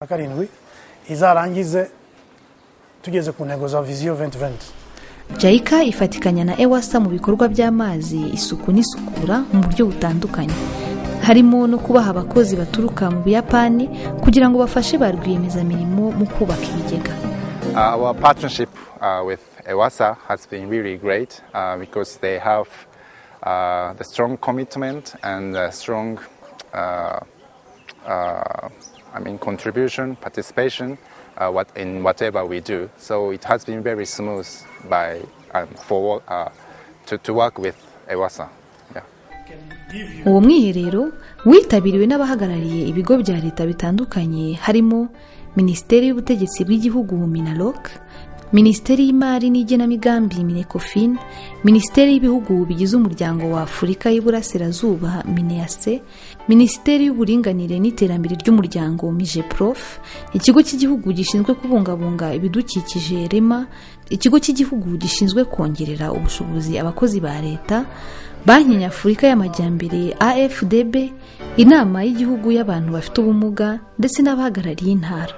karindwi izarangize tugeze ku ntego za vision 2020. JICA ifatikanya na EWASA mu bikorwa by'amazi, isuku n'isukura mu buryo butandukanye, harimo no kubaha abakozi baturuka mu Buyapani kugira ngo bafashe ba rwiyemezamirimo mu kubaka ibigega. Our partnership with EWASA has been really great because they have the strong commitment and strong contribution, participation in whatever we do. So it has been very smooth to work with EWASA. Uwo mwiherero witabiriwe n'abahagarariye ibigo bya leta bitandukanye harimo Minisiteri y'Ubutegetsi bw'Igihugu Minaloc, Minisiteri y'Imari n'Igenamigambi Minecofin, Minisiteri y'Ibihugu bigize Umuryango wa Afurika y'Iburasirazuba Minease, Minisiteri y'Uburinganire n'Iterambere ry'Umuryango Migeprof, Ikigo cy'Igihugu gishinzwe kubungabunga ibidukikije REMA, Ikigo cy'Igihugu gishinzwe kongerera ubushobozi abakozi ba leta, Banki Nyafurika y'Amajyambere AFDB, Inama y'Igihugu y'Abantu bafite ubumuga ndetse n'abahagarariye intara.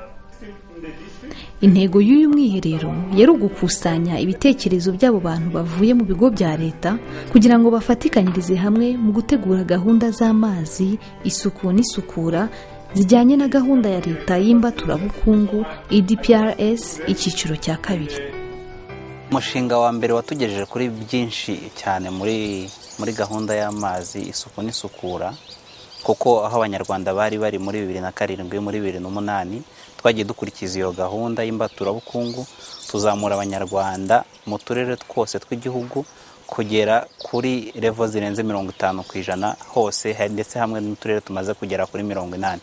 Intego y'uyu mwiherero yari ugukusanya ibitekerezo by'abo bantu bavuye mu bigo bya leta kugira ngo bafatikanyirize hamwe mu gutegura gahunda z'amazi, isuku n'isukura zijyanye na gahunda ya leta y'imbaturabukungu EDPRS icyiciro cya kabiri. Umushinga wa mbere watugejeje kuri byinshi cyane muri gahunda y'amazi, isuku n'isukura, kuko aho abanyarwanda bari muri 2007 muri 2008 twagiye dukurikiza iyo gahunda y'imbaturabukungu, tuzamura abanyarwanda mu turere twose tw'igihugu kugera kuri level zirenze 50% hose, ndetse hamwe n'uturere tumaze kugera kuri 80.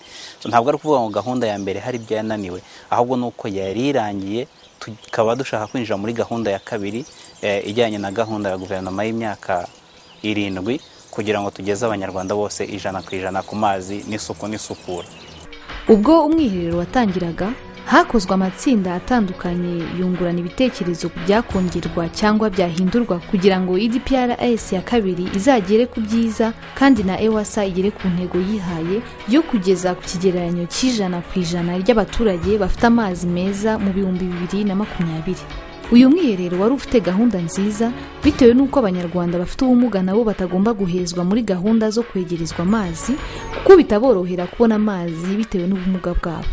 Ntabwo ari kuvuga ngo gahunda ya mbere hari byananiwe, ahubwo nuko yari irangiye tukaba dushaka kwinjira muri gahunda ya kabiri ijyanye na gahunda ya guverinoma y'imyaka 7 kugira ngo tugeze abanyarwanda bose 100% ku mazi n'isuku n'isukura. Ubwo umwiherero watangiraga hakozwe amatsinda atandukanye yungurana ibitekerezo byakongerwa cyangwa byahindurwa kugira ngo EDPRS ya kabiri izagere ku byiza kandi na EWASA igere ku ntego yihaye yo kugeza ku kigereranyo cy'100% ry'abaturage bafite amazi meza mu 2020. Uyu mwiherero wari ufite gahunda nziza bitewe n'uko abanyarwanda bafite ubumuga nabo batagomba guhezwa muri gahunda zo kwegerezwa amazi kuko bitaborohera kubona amazi bitewe n'ubumuga bwabo.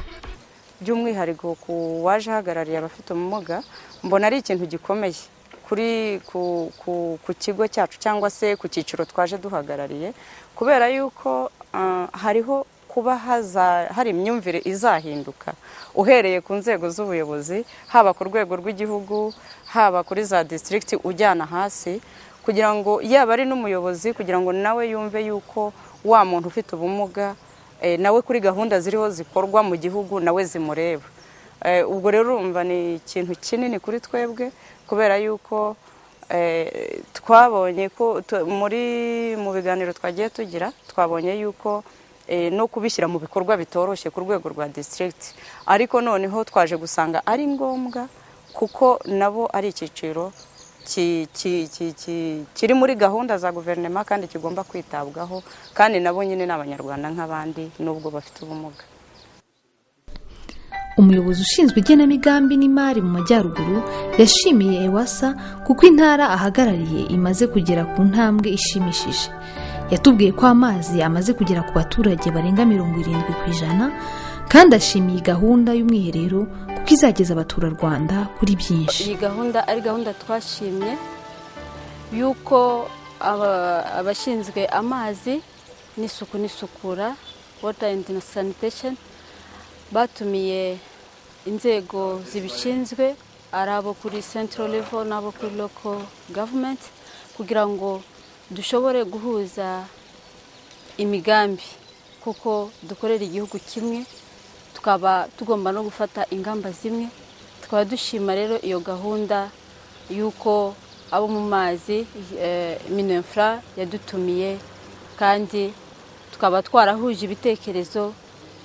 By'umwihariko ku waje hagarariye abafite ubumuga, mbona ari ikintu gikomeye kuri ku kigo cyacu cyangwa se ku cyiciro twaje duhagarariye, kubera yuko hariho kuba hari imyumvire izahinduka uhereye ku nzego z'ubuyobozi, haba ku rwego rw'igihugu, haba kuri za district ujyana hasi, kugira ngo yaba ari n'umuyobozi kugira ngo nawe yumve yuko wa muntu ufite ubumuga nawe kuri gahunda ziriho zikorwa mu gihugu nawe zimureba. Ubwo rero urumva ni ikintu kinini kuri twebwe, kubera yuko twabonye ko mu biganiro twagiye tugira twabonye yuko no kubishyira mu bikorwa bitoroshye ku rwego rwa district, ariko noneho twaje gusanga ari ngombwa kuko nabo ari icyiciro kiri muri gahunda za guverinoma kandi kigomba kwitabwaho, kandi nabo nyine n'abanyarwanda nk'abandi nubwo bafite ubumuga. Umuyobozi ushinzwe igenamigambi n'imari mu Majyaruguru yashimiye EWASA kuko intara ahagarariye imaze kugera ku ntambwe ishimishije. Yatubwiye ko amazi amaze kugera ku baturage barenga 70% kandi ashimiye gahunda y'umwiherero kuko izageza abaturarwanda kuri byinshi. Iyi gahunda ari gahunda twashimye yuko abashinzwe amazi n'isuku n'isukura, water and sanitation, batumiye inzego zibishinzwe arabo kuri central level n'abo kuri local government kugira ngo dushobore guhuza imigambi, kuko dukorera igihugu kimwe, tukaba tugomba no gufata ingamba zimwe. Tukaba dushima rero iyo gahunda yuko abo mu mazi Minefra yadutumiye, kandi tukaba twarahuje ibitekerezo,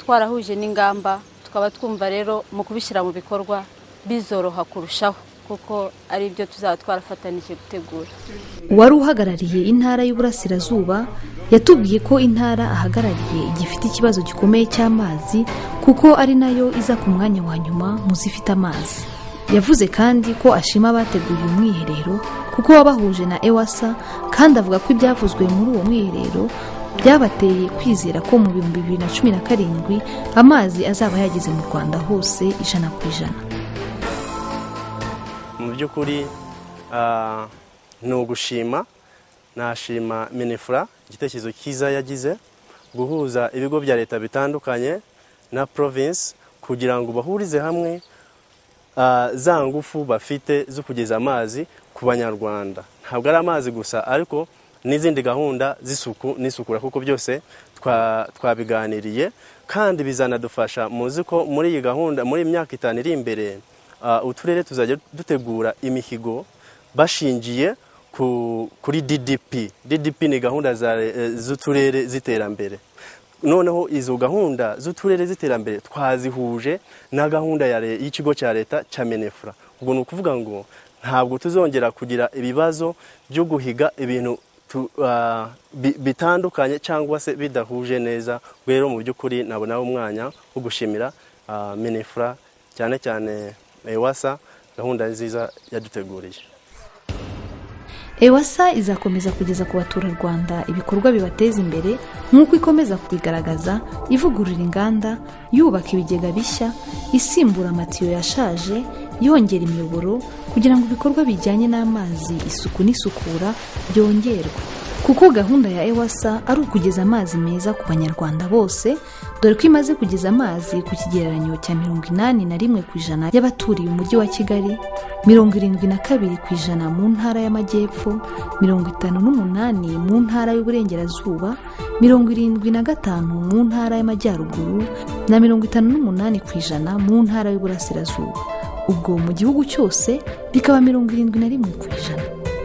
twarahuje n'ingamba, tukaba twumva rero mu kubishyira mu bikorwa bizoroha kurushaho kuko ari byo tuzaba twarafatanije gutegura. uwari uhagarariye intara y'Uburasirazuba yatubwiye ko intara ahagarariye igifite ikibazo gikomeye cy'amazi kuko ari nayo iza ku mwanya wa nyuma mu zifite amazi. Yavuze kandi ko ashima abateguye umwiherero kuko wabahuje na EWASA, kandi avuga ko ibyavuzwe muri uwo mwiherero byabateye kwizera ko mu 2017 amazi azaba yageze mu Rwanda hose 100%. Mu by'ukuri ni ugushima, nashima Minefra igitekerezo cyiza yagize guhuza ibigo bya leta bitandukanye na province kugira ngo bahurize hamwe za ngufu bafite zo kugeza amazi ku banyarwanda. Ntabwo ari amazi gusa ariko n'izindi gahunda z'isuku n'isukura kuko byose twabiganiriye, kandi bizanadufasha muzi ko muri iyi gahunda muri imyaka 5 iri imbere uturere tuzajya dutegura imihigo bashingiye kuri DDP ni gahunda z'uturere z'iterambere. Noneho izo gahunda z'uturere z'iterambere twazihuje na gahunda y'ikigo cya leta cya Minefra. Ubwo ni ukuvuga ngo ntabwo tuzongera kugira ibibazo byo guhiga ibintu bitandukanye cyangwa se bidahuje neza. Rero mu by'ukuri nabona umwanya wo gushimira Minefra cyane cyane EWASA gahunda nziza yaduteguriye. EWASA izakomeza kugeza ku baturarwanda ibikorwa bibateza imbere nk'uko ikomeza kubigaragaza, ivugurura inganda, yubaka ibigega bishya, isimbura amatiyo yashaje, yongera imiyoboro kugira ngo ibikorwa bijyanye n'amazi, isuku n'isukura byongerwe. Kuko gahunda ya EWASA ari ukugeza amazi meza ku banyarwanda bose, dore ko imaze kugeza amazi ku kigereranyo cya 81% y'abaturiye umujyi wa Kigali, 72% mu ntara y'Amajyepfo, 58% mu ntara y'Uburengerazuba, 75% mu ntara y'Amajyaruguru na 58% mu ntara y'Uburasirazuba. Ubwo mu gihugu cyose bikaba 71%.